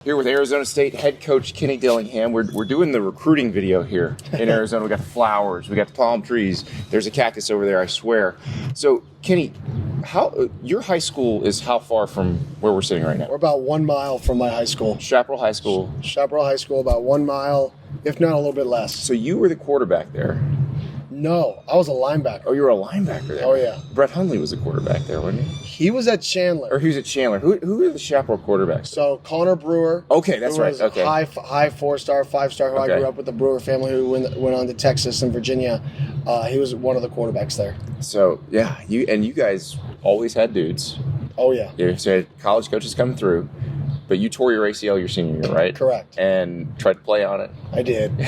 Here with Arizona State head coach Kenny Dillingham. We're doing the recruiting video here in Arizona. We got flowers, we got palm trees. There's a cactus over there, I swear. So, Kenny, your high school is how far from where we're sitting right now? We're about 1 mile from my high school. Chaparral High School. Chaparral High School, about 1 mile, if not a little bit less. So you were the quarterback there? No, I was a linebacker. Oh, you were a linebacker there? Oh, yeah. Brett Hundley was the quarterback there, wasn't he? He was at Chandler. Or he was at Chandler. Who are the Chaparral quarterbacks? So Connor Brewer. Okay, that's right. Okay. High 4-star, 5-star. Who Okay. I grew up with the Brewer family who went on to Texas and Virginia. He was one of the quarterbacks there. So, yeah, you guys always had dudes. Oh, yeah. You said college coaches coming through, but you tore your ACL your senior year, right? Correct. And tried to play on it. I did.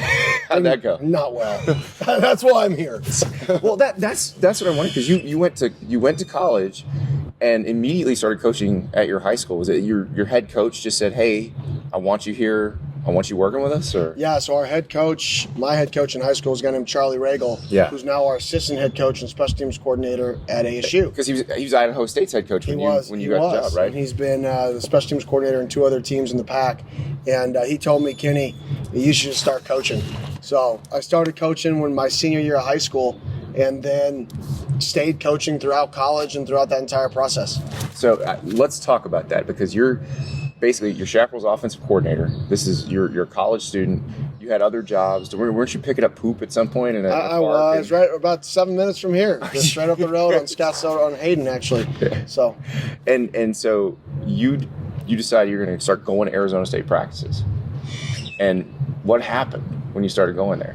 How'd that go? Not well. That's why I'm here. Well, that's what I wanted, because you went to college and immediately started coaching at your high school. Was it your head coach just said, "Hey, I want you here. I want you working with us"? Or Yeah, so our head coach, my head coach in high school, was a guy named Charlie Regal, who's now our assistant head coach and special teams coordinator at ASU. Because he was Idaho State's head coach when you got the job, right? And he's been the special teams coordinator in 2 other teams in the pack. And he told me, "Kenny, you should just start coaching." So I started coaching when my senior year of high school, and then stayed coaching throughout college and throughout that entire process. So let's talk about that, because you're Chaparral's offensive coordinator. This is you're a college student. You had other jobs. Weren't you picking up poop at some point? I was right about 7 minutes from here, just right up the road on Scottsdale on Hayden, actually. Yeah. So, and so you decided you're going to start going to Arizona State practices. And what happened when you started going there?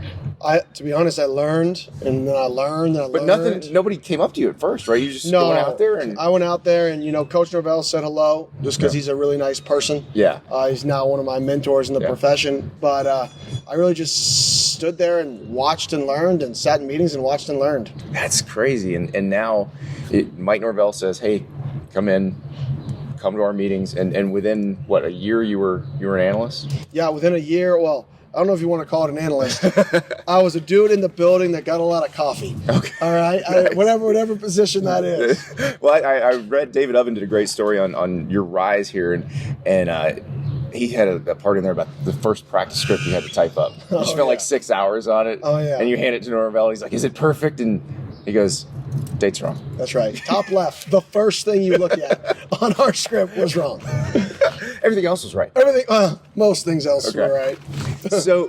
To be honest, I learned, and then I learned, and I But learned. nobody came up to you at first, right? You just going out there? And I went out there, and Coach Norvell said hello, just because he's a really nice person. Yeah. He's now one of my mentors in the profession. But I really just stood there and watched and learned, and sat in meetings and watched and learned. That's crazy. And now Mike Norvell says, "Hey, come to our meetings." And within a year you were an analyst? Yeah, within a year. Well, I don't know if you want to call it an analyst. I was a dude in the building that got a lot of coffee. Okay. All right. Nice. Whatever position that is. Well, I read David Oven did a great story on your rise here, and he had a part in there about the first practice script you had to type up. You spent like 6 hours on it. Oh, yeah. And you hand it to Norvell. He's like, "Is it perfect?" And he goes, "Date's wrong." That's right. Top left. The first thing you look at on our script was wrong. Everything else was right. Most things else were right. So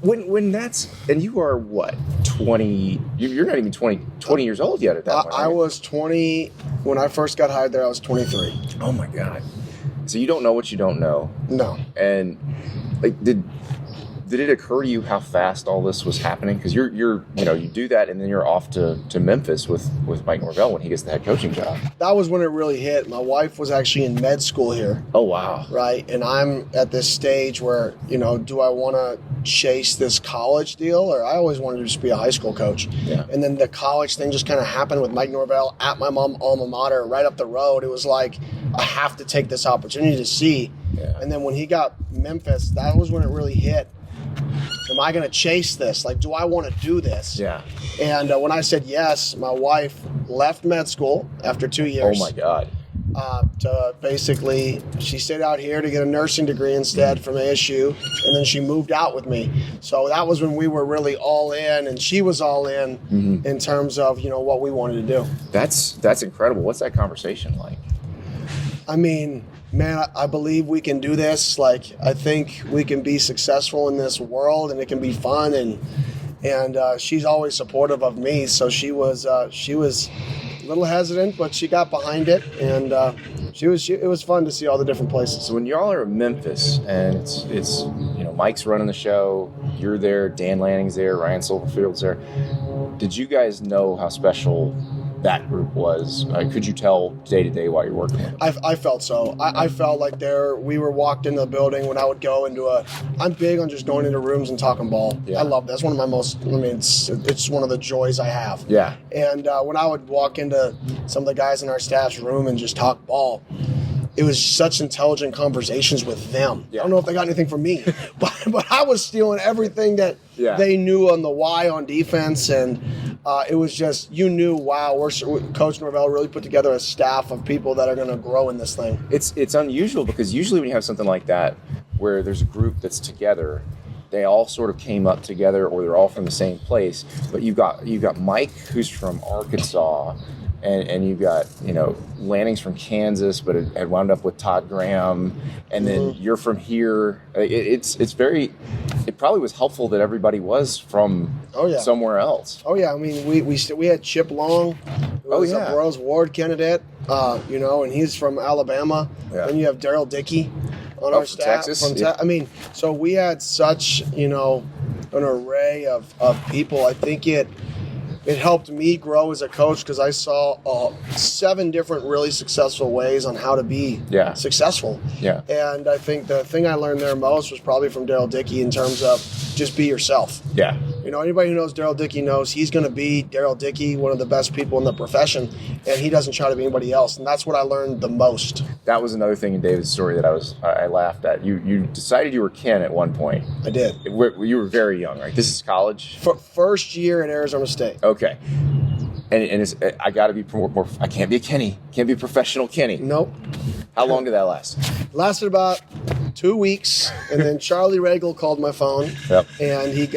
when that's, and you are what, 20, you're not even 20 years old yet at that point, right? I was 20 when I first got hired there. I was 23. Oh my God. So you don't know what you don't know. No. And like, did it occur to you how fast all this was happening? Because you do that, and then you're off to Memphis with Mike Norvell when he gets the head coaching job. That was when it really hit. My wife was actually in med school here. Oh, wow. Right. And I'm at this stage where, do I want to chase this college deal, or I always wanted to just be a high school coach. Yeah. And then the college thing just kind of happened with Mike Norvell at my mom's alma mater right up the road. It was like, I have to take this opportunity to see. Yeah. And then when he got Memphis, that was when it really hit. Am I going to chase this? Like, do I want to do this? Yeah. And when I said yes, my wife left med school after 2 years. Oh, my God. She stayed out here to get a nursing degree instead from ASU, and then she moved out with me. So that was when we were really all in, and she was all in terms of, what we wanted to do. That's incredible. What's that conversation like? I mean, man, I believe we can do this. Like, I think we can be successful in this world, and it can be fun. And she's always supportive of me. So she was a little hesitant, but she got behind it, and it was fun to see all the different places. So when y'all are in Memphis, and it's Mike's running the show, you're there, Dan Lanning's there, Ryan Silverfield's there. Did you guys know how special that group was? Could you tell day to day while you're working with them? I felt so. I felt like we were walked into the building when I would go into I'm big on just going into rooms and talking ball. Yeah. I love that. That's one of my it's one of the joys I have. Yeah. And when I would walk into some of the guys in our staff's room and just talk ball, it was such intelligent conversations with them. Yeah. I don't know if they got anything from me, but I was stealing everything that they knew on the why on defense, and it was just, you knew, wow, Coach Norvell really put together a staff of people that are going to grow in this thing. It's unusual because usually when you have something like that where there's a group that's together, they all sort of came up together, or they're all from the same place. But you got Mike, who's from Arkansas, and you've got, Lanning's from Kansas, but it had wound up with Todd Graham, and then you're from here. It probably was helpful that everybody was from somewhere else. Oh yeah, I mean we had Chip Long, who was a Burroughs Ward candidate, and he's from Alabama. Yeah. Then you have Daryl Dickey on our staff Texas. I mean, so we had such an array of people. I think it helped me grow as a coach because I saw 7 different really successful ways on how to be successful. Yeah. And I think the thing I learned there most was probably from Daryl Dickey in terms of just be yourself. Yeah. Anybody who knows Daryl Dickey knows he's going to be Daryl Dickey, one of the best people in the profession, and he doesn't try to be anybody else. And that's what I learned the most. That was another thing in David's story that I laughed at. You decided you were Ken at one point. I did. You were very young, right? This is college? First year at Arizona State. Okay. And I got to be more. I can't be a Kenny. Can't be a professional Kenny. Nope. How long did that last? Lasted about 2 weeks, and then Charlie Regal called my phone, and he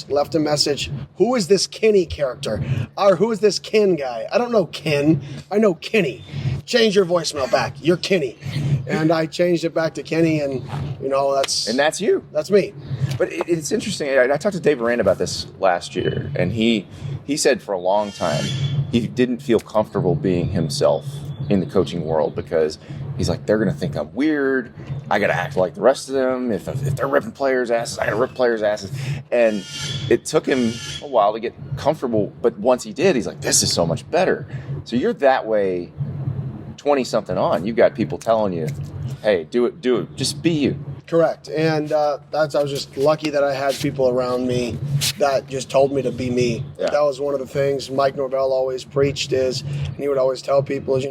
left a message, who is this Kenny character? Or who is this Ken guy? I don't know Ken. I know Kenny. Change your voicemail back. You're Kenny. And I changed it back to Kenny, and, that's... And that's you. That's me. But it's interesting. I talked to Dave Aranda about this last year, and he said for a long time he didn't feel comfortable being himself in the coaching world because he's like, they're going to think I'm weird. I got to act like the rest of them. If they're ripping players' asses, I got to rip players' asses. And it took him a while to get comfortable. But once he did, he's like, this is so much better. So you're that way 20-something on. You've got people telling you, hey, do it. Just be you. Correct. And I was just lucky that I had people around me that just told me to be me. Yeah. That was one of the things Mike Norvell always preached and he would always tell people is,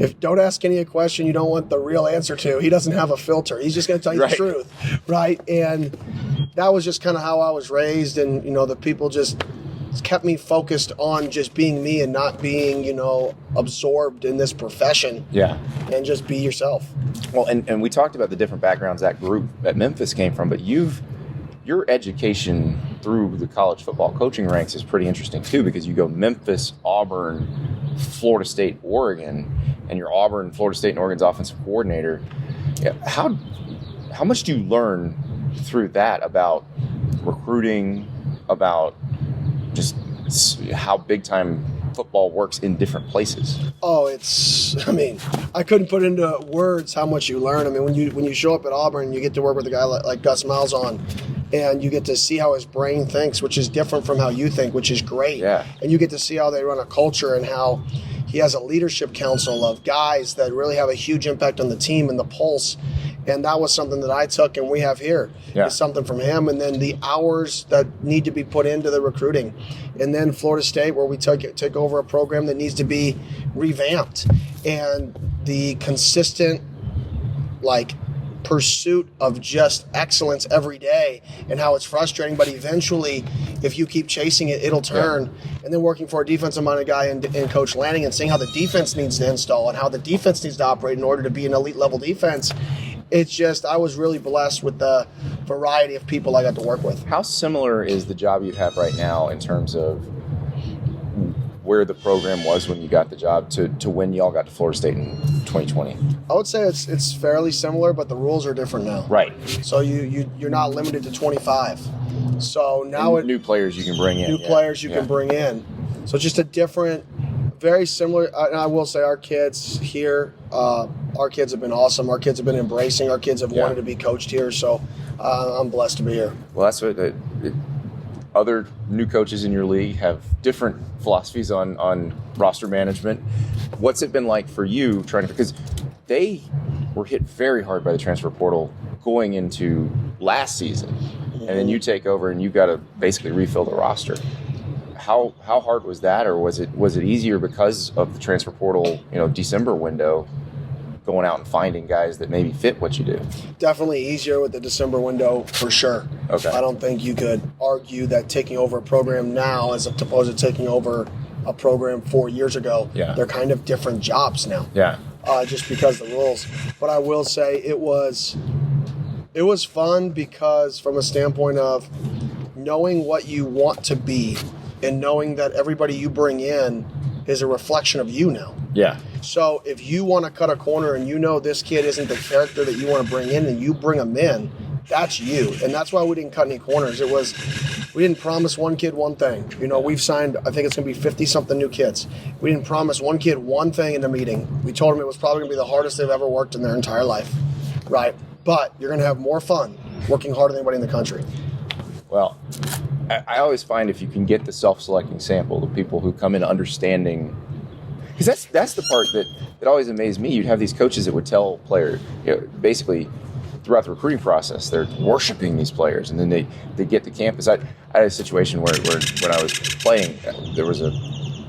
if don't ask Kenny a question you don't want the real answer to. He doesn't have a filter. He's just going to tell you the truth. Right. And that was just kind of how I was raised. And, the people just kept me focused on just being me and not being, absorbed in this profession. Yeah. And just be yourself. Well, and we talked about the different backgrounds that group at Memphis came from, but your education through the college football coaching ranks is pretty interesting too, because you go Memphis, Auburn, Florida State, Oregon, and you're Auburn, Florida State, and Oregon's offensive coordinator. Yeah, how much do you learn through that about recruiting, about just how big time football works in different places? Oh, I couldn't put into words how much you learn. I mean, when you show up at Auburn, you get to work with a guy like Gus Malzahn, and you get to see how his brain thinks, which is different from how you think, which is great. Yeah. And you get to see how they run a culture and how he has a leadership council of guys that really have a huge impact on the team and the pulse. And that was something that I took and we have here. Yeah. It's something from him. And then the hours that need to be put into the recruiting. And then Florida State, where we take over a program that needs to be revamped. And the consistent, pursuit of just excellence every day and how it's frustrating. But eventually, if you keep chasing it, it'll turn. Yeah. And then working for a defensive-minded guy in Coach Lanning and seeing how the defense needs to install and how the defense needs to operate in order to be an elite-level defense. It's just, I was really blessed with the variety of people I got to work with. How similar is the job you have right now in terms of where the program was when you got the job to when y'all got to Florida State in 2020? I would say it's fairly similar, but the rules are different now. Right. So you're not limited to 25. So now new players you can bring in. Players you can bring in. So just a different, very similar. And I will say our kids here, our kids have been awesome. Our kids have been embracing. Our kids have wanted to be coached here. So I'm blessed to be here. Well, that's what other new coaches in your league have different philosophies on roster management. What's it been like for you because they were hit very hard by the transfer portal going into last season, and then you take over and you got to basically refill the roster. How hard was that, or was it easier because of the transfer portal, December window? going out and finding guys that maybe fit what you do? Definitely easier with the December window, for sure. Okay. I don't think you could argue that taking over a program now as opposed to taking over a program 4 years ago, they're kind of different jobs now. Yeah. Just because of the rules. But I will say it was fun because from a standpoint of knowing what you want to be and knowing that everybody you bring in is a reflection of you now. Yeah. So if you want to cut a corner and you know this kid isn't the character that you want to bring in and you bring him in, that's you. And that's why we didn't cut any corners. We didn't promise one kid one thing. You know, we've signed, I think it's going to be 50-something new kids. We didn't promise one kid one thing in the meeting. We told them it was probably going to be the hardest they've ever worked in their entire life. Right? But you're going to have more fun working harder than anybody in the country. Well, I always find if you can get the self-selecting sample, the people who come in understanding, because that's the part that always amazed me. You'd have these coaches that would tell players, basically throughout the recruiting process, they're worshiping these players, and then they get to campus. I had a situation where when I was playing,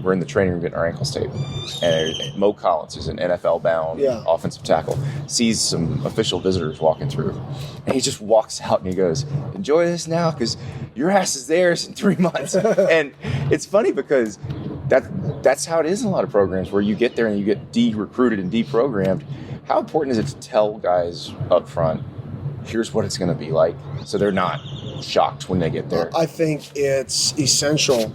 we're in the training room getting our ankles taped, and Mo Collins, who's an NFL-bound offensive tackle, sees some official visitors walking through, and he just walks out and he goes, "Enjoy this now, because your ass is theirs in 3 months." And it's funny because that's how it is in a lot of programs where you get there and you get de-recruited and deprogrammed. How important is it to tell guys up front, here's what it's going to be like, so they're not shocked when they get there? I think it's essential.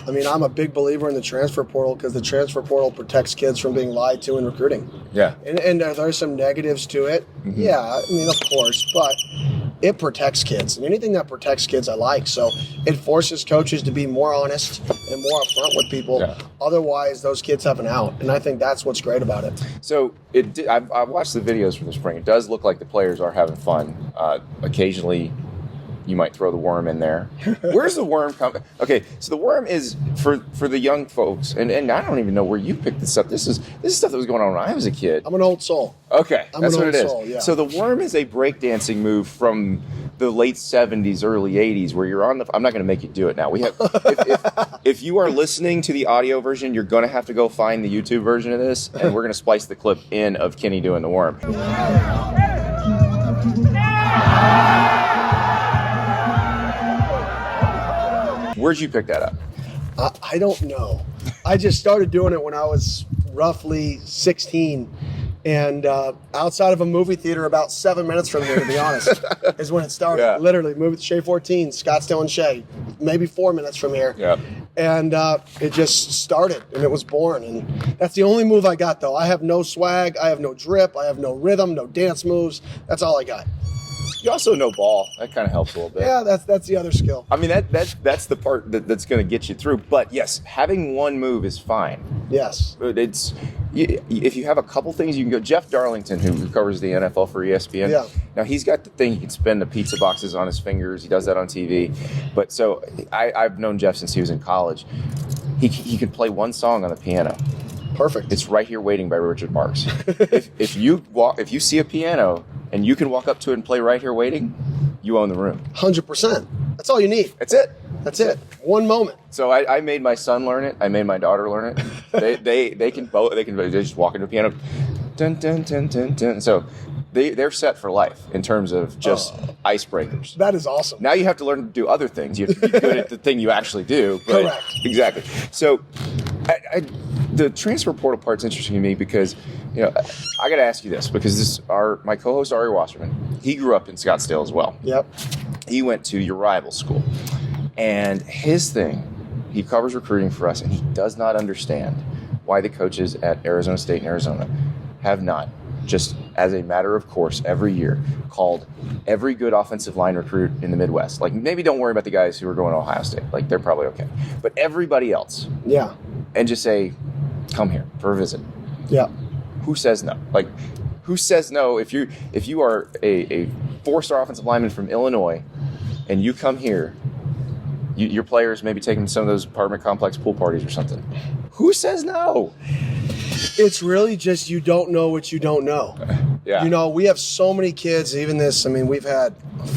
I mean, I'm a big believer in the transfer portal because the transfer portal protects kids from being lied to in recruiting. Yeah. And there's some negatives to it. Mm-hmm. Yeah, I mean, of course, but it protects kids. And anything that protects kids, I like. So it forces coaches to be more honest and more upfront with people. Yeah. Otherwise, those kids have an out. And I think that's what's great about it. So I've watched the videos from the spring. It does look like the players are having fun. Occasionally, you might throw the worm in there. Where's the worm come? Okay, so the worm is for the young folks, and I don't even know where you picked this up. This is stuff that was going on when I was a kid. I'm an old soul. Okay, that's what it is. Soul, yeah. So the worm is a breakdancing move from the late 70s, early 80s, where you're on the. I'm not going to make you do it now. We have. If you are listening to the audio version, you're going to have to go find the YouTube version of this, and we're going to splice the clip in of Kenny doing the worm. Where'd you pick that up? I don't know. I just started doing it when I was roughly 16. And outside of a movie theater about 7 minutes from here, to be honest, is when it started. Yeah. Literally, movie Shea 14, Scottsdale and Shea, maybe 4 minutes from here. Yeah. And it just started, and it was born. And that's the only move I got, though. I have no swag. I have no drip. I have no rhythm, no dance moves. That's all I got. You also know ball. That kind of helps a little bit. Yeah, that's the other skill. I mean, that's the part that's going to get you through. But yes, having one move is fine. Yes. If you have a couple things, you can go. Jeff Darlington, who covers the NFL for ESPN. Yeah. Now he's got the thing. He can spin the pizza boxes on his fingers. He does that on TV. But so I've known Jeff since he was in college. He can play one song on the piano. Perfect. It's Right Here Waiting by Richard Marx. if you see a piano and you can walk up to it and play Right Here Waiting, you own the room. 100%. That's all you need. That's it. That's it. One moment. So I made my son learn it. I made my daughter learn it. They can both. They just walk into a piano. Dun, dun, dun, dun, dun. So they're set for life in terms of just icebreakers. That is awesome. Now you have to learn to do other things. You have to be good at the thing you actually do. But correct. Exactly. So the transfer portal part's interesting to me because, I got to ask you this because my co-host Ari Wasserman, he grew up in Scottsdale as well. Yep. He went to your rival school, and his thing, he covers recruiting for us, and he does not understand why the coaches at Arizona State and Arizona have not, just as a matter of course, every year called every good offensive line recruit in the Midwest. Like, maybe don't worry about the guys who are going to Ohio State. Like, they're probably okay. But everybody else. Yeah. And just say, come here for a visit. Yeah. Who says no? Like, who says no if you are a 4-star offensive lineman from Illinois and you come here, your players maybe taking some of those apartment complex pool parties or something. Who says no? It's really just you don't know what you don't know. Yeah. We have so many kids, even this, we've had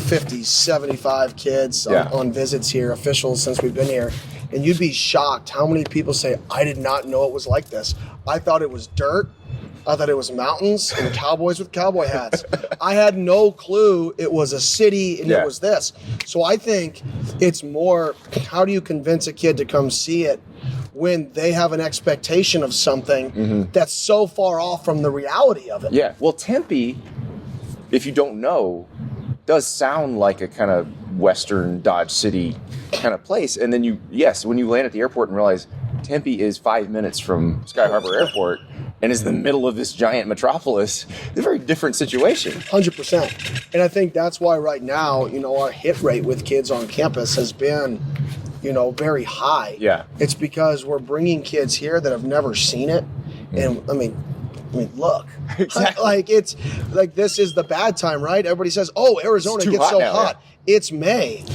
50, 75 kids on visits here, officials, since we've been here. And you'd be shocked how many people say, I did not know it was like this. I thought it was dirt. I thought it was mountains and cowboys with cowboy hats. I had no clue it was a city and it was this. So I think it's more, how do you convince a kid to come see it when they have an expectation of something that's so far off from the reality of it? Yeah. Well, Tempe, if you don't know, does sound like a kind of Western Dodge City kind of place. And then when you land at the airport and realize Tempe is 5 minutes from Sky Harbor Airport and is in the middle of this giant metropolis, it's a very different situation. 100%. And I think that's why right now, our hit rate with kids on campus has been, very high. Yeah. It's because we're bringing kids here that have never seen it. And I mean, look. Exactly. It's like, this is the bad time, right? Everybody says, oh, Arizona gets so hot. Yeah. It's May.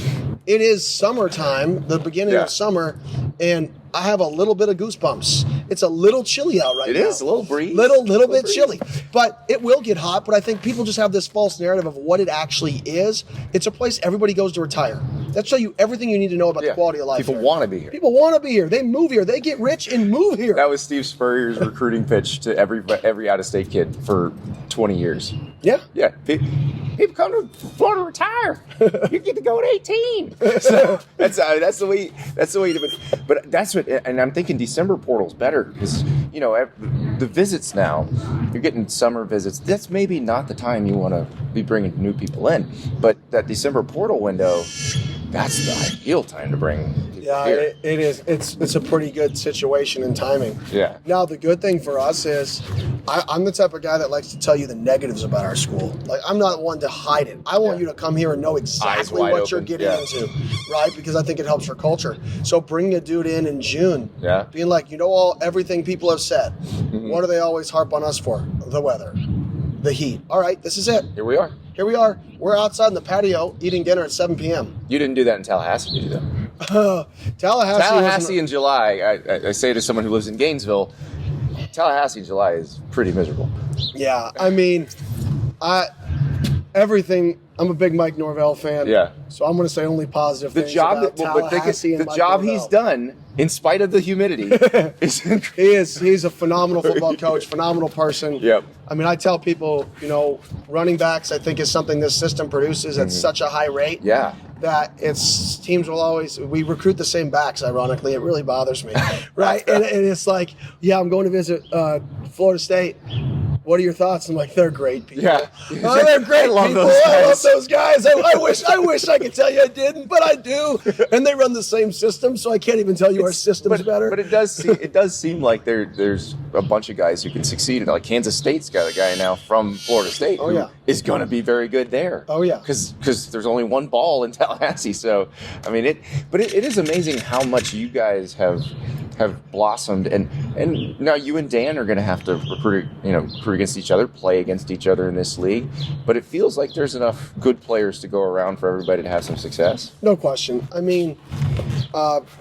It is summertime, the beginning of summer, and I have a little bit of goosebumps. It's a little chilly out right now. It is, a little breeze. Little bit chilly. But it will get hot, but I think people just have this false narrative of what it actually is. It's a place everybody goes to retire. That shows you everything you need to know about the quality of life. People want to be here. People want to be here. They move here. They get rich and move here. That was Steve Spurrier's recruiting pitch to every out-of-state kid for 20 years. Yeah. Yeah. People come to Florida to retire. You get to go at 18. So that's the way to do it. But that's what, and I'm thinking December portal's better because, the visits now, you're getting summer visits. That's maybe not the time you want to be bringing new people in. But that December portal window, that's the ideal time to bring people here. It is. It's a pretty good situation and timing. Yeah. Now, the good thing for us is I'm the type of guy that likes to tell you the negatives about our school. Like, I'm not one to hide it. I want you to come here and know exactly what you're getting into, right? Because I think it helps your culture. So bringing a dude in June, being like, everything people have said. What do they always harp on us for? The weather, the heat. All right, this is it. Here we are. We're outside in the patio eating dinner at 7 p.m. You didn't do that in Tallahassee, did you, though? Tallahassee in July, I say to someone who lives in Gainesville, Tallahassee in July is pretty miserable. Yeah, I mean, I'm a big Mike Norvell fan. Yeah. So I'm going to say only positive things about Tallahassee and Mike Norvell. He's done, in spite of the humidity, he's a phenomenal football coach, phenomenal person. Yep. I mean, I tell people, running backs, I think, is something this system produces at such a high rate. Yeah. That teams will we recruit the same backs, ironically. It really bothers me. Right? and it's like, I'm going to visit Florida State. What are your thoughts? I'm like, they're great people. Yeah. Oh, they're great people. I love those guys. I wish I could tell you I didn't, but I do. And they run the same system, so I can't even tell you our system's better. But it does seem like there's a bunch of guys who can succeed. Like Kansas State's got a guy now from Florida State who is going to be very good there. Oh, yeah. Because there's only one ball in Tallahassee. So, I mean, it is amazing how much you guys have blossomed, and now you and Dan are going to have to recruit against each other, play against each other in this league, but it feels like there's enough good players to go around for everybody to have some success. No question. I mean,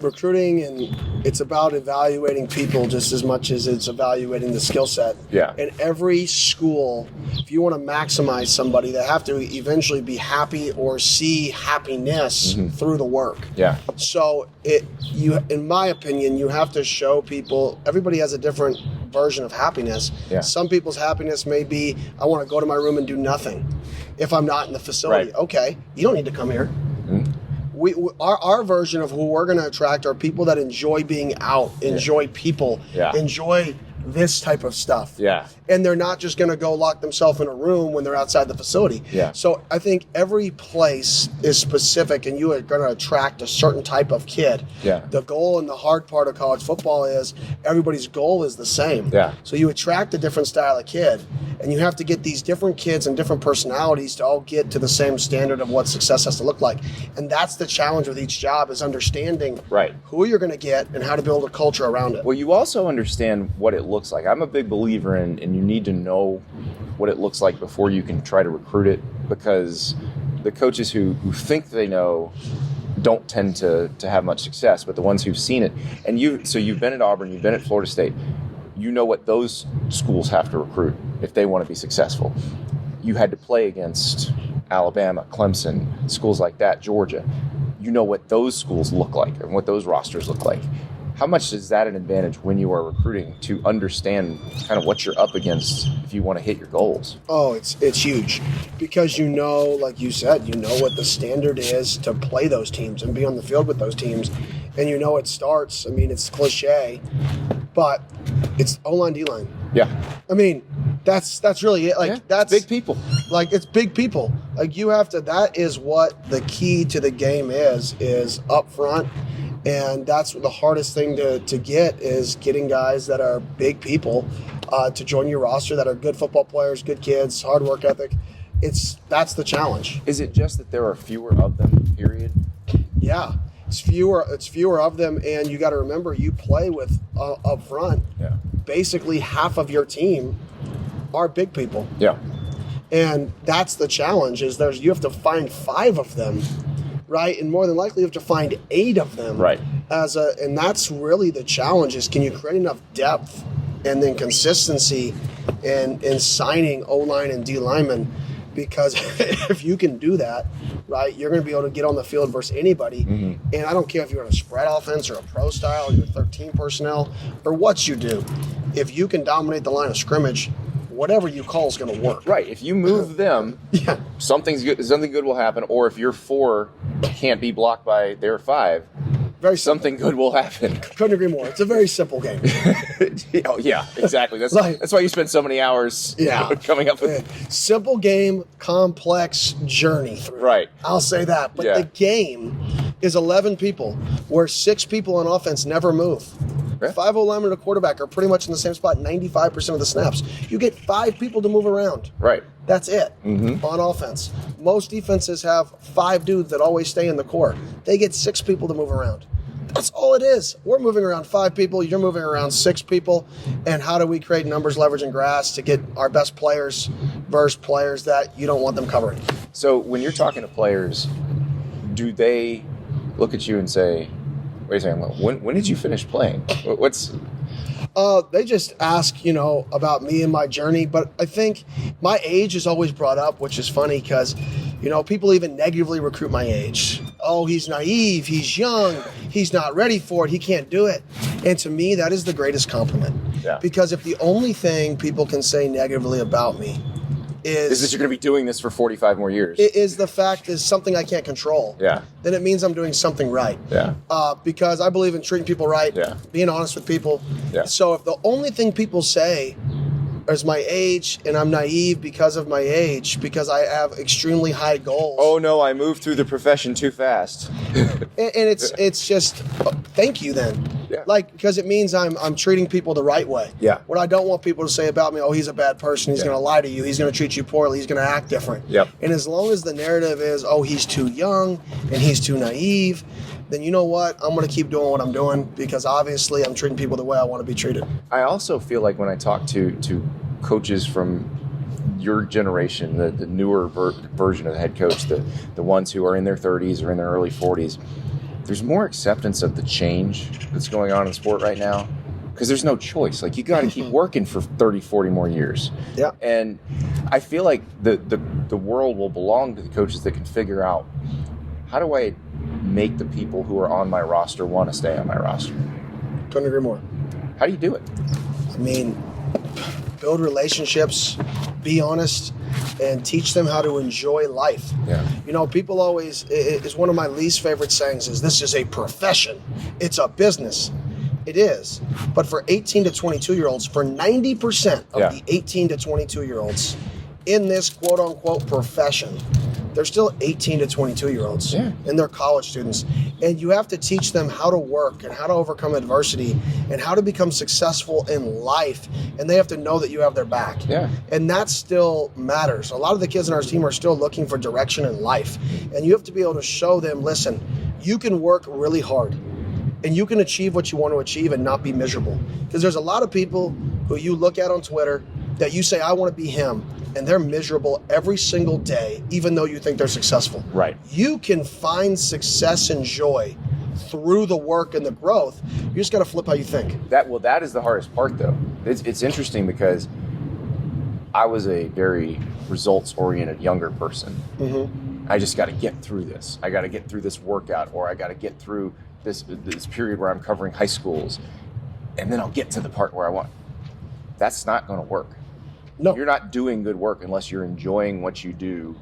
recruiting, and it's about evaluating people just as much as it's evaluating the skill set. Yeah. In every school, if you want to maximize somebody, they have to eventually be happy or see happiness through the work. Yeah. So in my opinion, you have to show people, everybody has a different version of happiness. Yeah. Some people's happiness may be, I want to go to my room and do nothing if I'm not in the facility. Right. Okay, you don't need to come here. Our version of who we're going to attract are people that enjoy being out, enjoy people, enjoy this type of stuff. Yeah. And they're not just going to go lock themselves in a room when they're outside the facility. Yeah. So I think every place is specific, and you are going to attract a certain type of kid. Yeah. The goal and the hard part of college football is everybody's goal is the same. Yeah. So you attract a different style of kid, and you have to get these different kids and different personalities to all get to the same standard of what success has to look like. And that's the challenge with each job, is understanding who you're going to get and how to build a culture around it. Well, you also understand what it looks like. I'm a big believer in you need to know what it looks like before you can try to recruit it, because the coaches who think they know don't tend to have much success, but the ones who've seen it, and you've been at Auburn, you've been at Florida State, you know what those schools have to recruit if they want to be successful. You had to play against Alabama, Clemson, schools like that, Georgia. You know what those schools look like and what those rosters look like. How much is that an advantage when you are recruiting to understand kind of what you're up against if you want to hit your goals? Oh, it's huge because like you said, what the standard is to play those teams and be on the field with those teams. And it starts, it's cliche, but it's O-line, D-line. Yeah. That's really it. That's big people. It's big people. That is what the key to the game is up front. And that's the hardest thing to get is getting guys that are big people to join your roster that are good football players, good kids, hard work ethic. That's the challenge. Is it just that there are fewer of them, period? Yeah. It's fewer of them, and you got to remember you play with up front. Yeah. Basically half of your team are big people. Yeah. And that's the challenge is you have to find 5 of them. Right, and more than likely you have to find 8 of them. Right. And that's really the challenge is can you create enough depth and then consistency in signing O-line and D linemen? Because if you can do that, right, you're going to be able to get on the field versus anybody. Mm-hmm. And I don't care if you're in a spread offense or a pro style, or you're 13 personnel, or what you do. If you can dominate the line of scrimmage, whatever you call is going to work. Right. If you move them, something good will happen. Or if your 4 can't be blocked by their 5, something good will happen. Couldn't agree more. It's a very simple game. Oh, yeah, exactly. That's why you spend so many hours coming up with simple game, complex journey through. Right. I'll say that. But the game is 11 people, where 6 people on offense never move. 5 O-linemen and a quarterback are pretty much in the same spot 95% of the snaps. You get 5 people to move around. Right. That's it on offense. Most defenses have 5 dudes that always stay in the core. They get 6 people to move around. That's all it is. We're moving around 5 people. You're moving around 6 people. And how do we create numbers, leverage, and grass to get our best players versus players that you don't want them covering? So when you're talking to players, do they look at you and say, wait a second, when did you finish playing? They just ask, about me and my journey. But I think my age is always brought up, which is funny because, people even negatively recruit my age. Oh, he's naive. He's young. He's not ready for it. He can't do it. And to me, that is the greatest compliment. Yeah. Because if the only thing people can say negatively about me is that you're going to be doing this for 45 more years. It is the fact is something I can't control. Yeah. Then it means I'm doing something right. Yeah. Because I believe in treating people right. Yeah. Being honest with people. Yeah. So if the only thing people say is my age and I'm naive because of my age, because I have extremely high goals. Oh no, I moved through the profession too fast. and it's just thank you then. Yeah. Because it means I'm treating people the right way. Yeah. What I don't want people to say about me, oh, he's a bad person, he's going to lie to you, he's going to treat you poorly, he's going to act different. Yep. And as long as the narrative is, oh, he's too young and he's too naive, then you know what? I'm going to keep doing what I'm doing because obviously I'm treating people the way I want to be treated. I also feel like when I talk to coaches from your generation, the newer version of the head coach, the ones who are in their 30s or in their early 40s, there's more acceptance of the change that's going on in sport right now because there's no choice. You got to keep working for 30, 40 more years. Yeah. And I feel like the world will belong to the coaches that can figure out, how do I make the people who are on my roster want to stay on my roster? Couldn't agree more. How do you do it? Build relationships, be honest, and teach them how to enjoy life. Yeah. People always, it's one of my least favorite sayings is this is a profession. It's a business. It is. But for 18 to 22-year-olds, for 90% of the 18 to 22-year-olds in this quote-unquote profession, they're still 18 to 22-year-olds, and they're college students. And you have to teach them how to work and how to overcome adversity and how to become successful in life. And they have to know that you have their back. Yeah. And that still matters. A lot of the kids in our team are still looking for direction in life. And you have to be able to show them, listen, you can work really hard and you can achieve what you want to achieve and not be miserable. Because there's a lot of people who you look at on Twitter that you say, I want to be him. And they're miserable every single day, even though you think they're successful. Right. You can find success and joy through the work and the growth. You just got to flip how you think. That is the hardest part, though. It's interesting because I was a very results-oriented younger person. Mm-hmm. I just got to get through this. I got to get through this workout, or I got to get through this period where I'm covering high schools, and then I'll get to the part where I want. That's not going to work. No. You're not doing good work unless you're enjoying what you do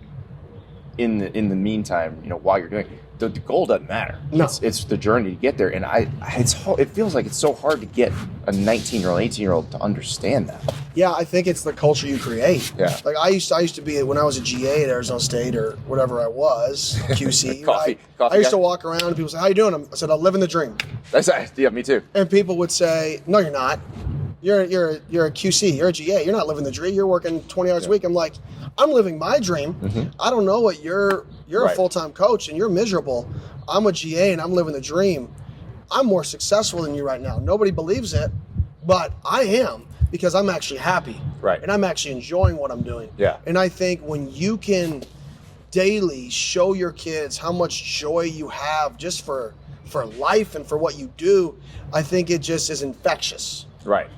in the meantime, while you're doing it. The goal doesn't matter. No. It's the journey to get there. And it feels like it's so hard to get a 19-year-old, 18-year-old to understand that. Yeah, I think it's the culture you create. Yeah. Like I used to be, when I was a GA at Arizona State or whatever I was, QC. Coffee I used guy. to walk around and people say, "How you doing?" I said, "I'm living the dream." Yeah, me too. And people would say, "No, you're not. You're a QC. You're a GA. You're not living the dream. You're working 20 hours a week." I'm like, I'm living my dream. Mm-hmm. I don't know what you're Right. a full-time coach and you're miserable. I'm a GA and I'm living the dream. I'm more successful than you right now. Nobody believes it, but I am, because I'm actually happy. Right. And I'm actually enjoying what I'm doing. Yeah. And I think when you can daily show your kids how much joy you have just for life and for what you do, I think it just is infectious. Right.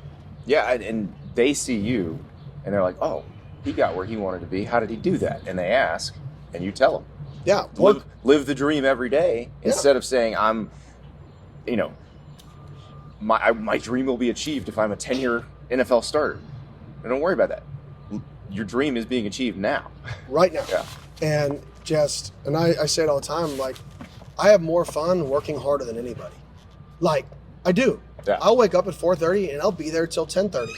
Yeah, and they see you, and they're like, "Oh, he got where he wanted to be. How did he do that?" And they ask, and you tell them. Yeah. Live the dream every day, instead of saying, my dream will be achieved if I'm a 10-year NFL starter. And don't worry about that. Your dream is being achieved now. Right now. Yeah. And I say it all the time, like, I have more fun working harder than anybody. Like, I do. Yeah. I'll wake up at 4:30 and I'll be there till 10:30,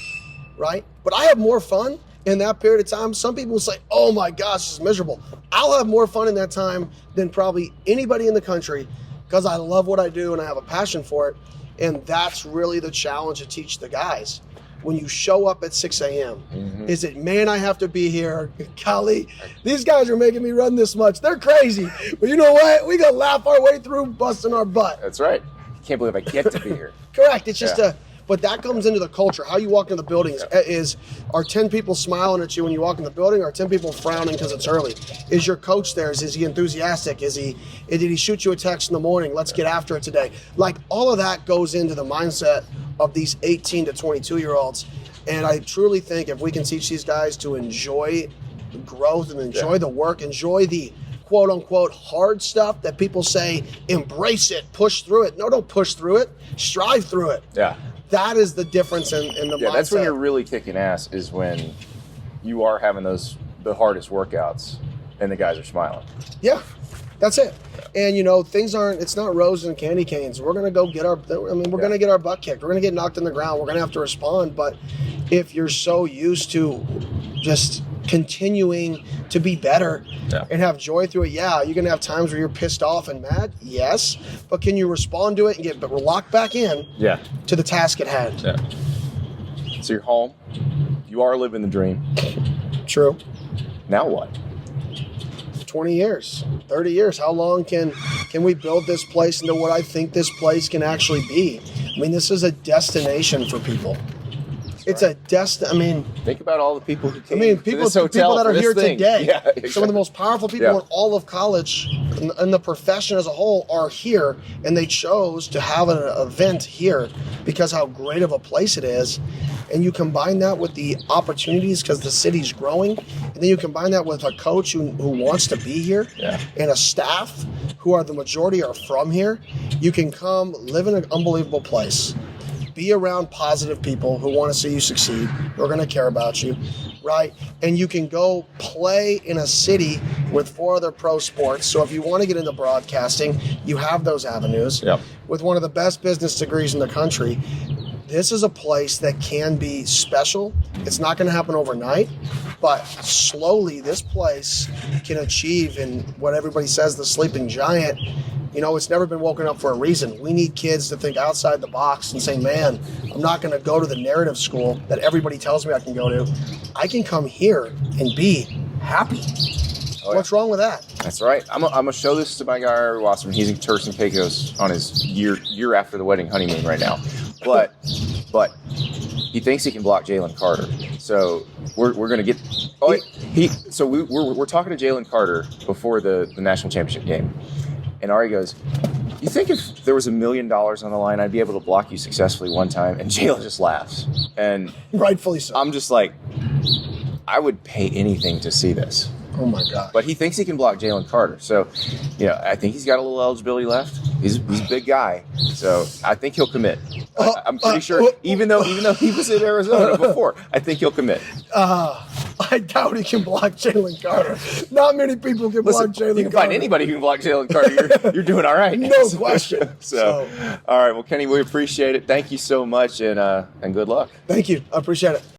right? But I have more fun in that period of time. Some people will say, "Oh my gosh, this is miserable." I'll have more fun in that time than probably anybody in the country, because I love what I do and I have a passion for it. And that's really the challenge to teach the guys. When you show up at 6 a.m., is it, "Man, I have to be here. Golly, these guys are making me run this much. They're crazy. But you know what? We going to laugh our way through busting our butt." That's right. Can't believe I get to be here. Correct. It's just but that comes into the culture. How you walk in the building are 10 people smiling at you when you walk in the building, or 10 people frowning because it's early? Is your coach there? Is he enthusiastic? Did he shoot you a text in the morning? Let's get after it today. Like, all of that goes into the mindset of these 18 to 22-year-olds. And I truly think if we can teach these guys to enjoy the growth and enjoy the work, enjoy the quote-unquote hard stuff that people say, embrace it, push through it. No, don't push through it. Strive through it. Yeah. That is the difference in the mindset. Yeah, that's when you're really kicking ass, is when you are having the hardest workouts and the guys are smiling. Yeah, that's it. And, it's not roses and candy canes. We're going to go get going to get our butt kicked. We're going to get knocked on the ground. We're going to have to respond. But if you're so used to just continuing to be better and have joy through it, you're going to have times where you're pissed off and mad. Yes. But can you respond to it and get locked back in to the task at hand? Yeah. So you're home. You are living the dream. True. Now what? 20 years, 30 years. How long can we build this place into what I think this place can actually be? I mean, this is a destination for people. It's a think about all the people who came to people this hotel that are here thing. today. Yeah, exactly. Some of the most powerful people in all of college and the profession as a whole are here, and they chose to have an event here because how great of a place it is. And you combine that with the opportunities because the city's growing, and then you combine that with a coach who wants to be here, and a staff who are the majority are from here. You can come live in an unbelievable place. Be around positive people who want to see you succeed, who are going to care about you, right? And you can go play in a city with 4 other pro sports. So if you want to get into broadcasting, you have those avenues. Yep. With one of the best business degrees in the country, this is a place that can be special. It's not going to happen overnight, but slowly this place can achieve in what everybody says the sleeping giant. It's never been woken up for a reason. We need kids to think outside the box and say, "Man, I'm not going to go to the narrative school that everybody tells me I can go to. I can come here and be happy." What's wrong with that? That's right. I'm gonna show this to my guy Ari Wasserman. He's in Turks and Caicos on his year after the wedding honeymoon right now, but he thinks he can block Jalen Carter. So we're gonna get. So we're talking to Jalen Carter before the national championship game. And Ari goes, "You think if there was $1 million on the line, I'd be able to block you successfully one time?" And Jalen just laughs. And rightfully so. I'm just like, I would pay anything to see this. Oh my God! But he thinks he can block Jalen Carter. So, I think he's got a little eligibility left. He's a big guy, so I think he'll commit. I'm pretty sure, even though he was in Arizona before, I think he'll commit. I doubt he can block Jalen Carter. Not many people can block Jalen Carter. You can find anybody who can block Jalen Carter. You're doing all right. No question. So, all right. Well, Kenny, we appreciate it. Thank you so much, and good luck. Thank you. I appreciate it.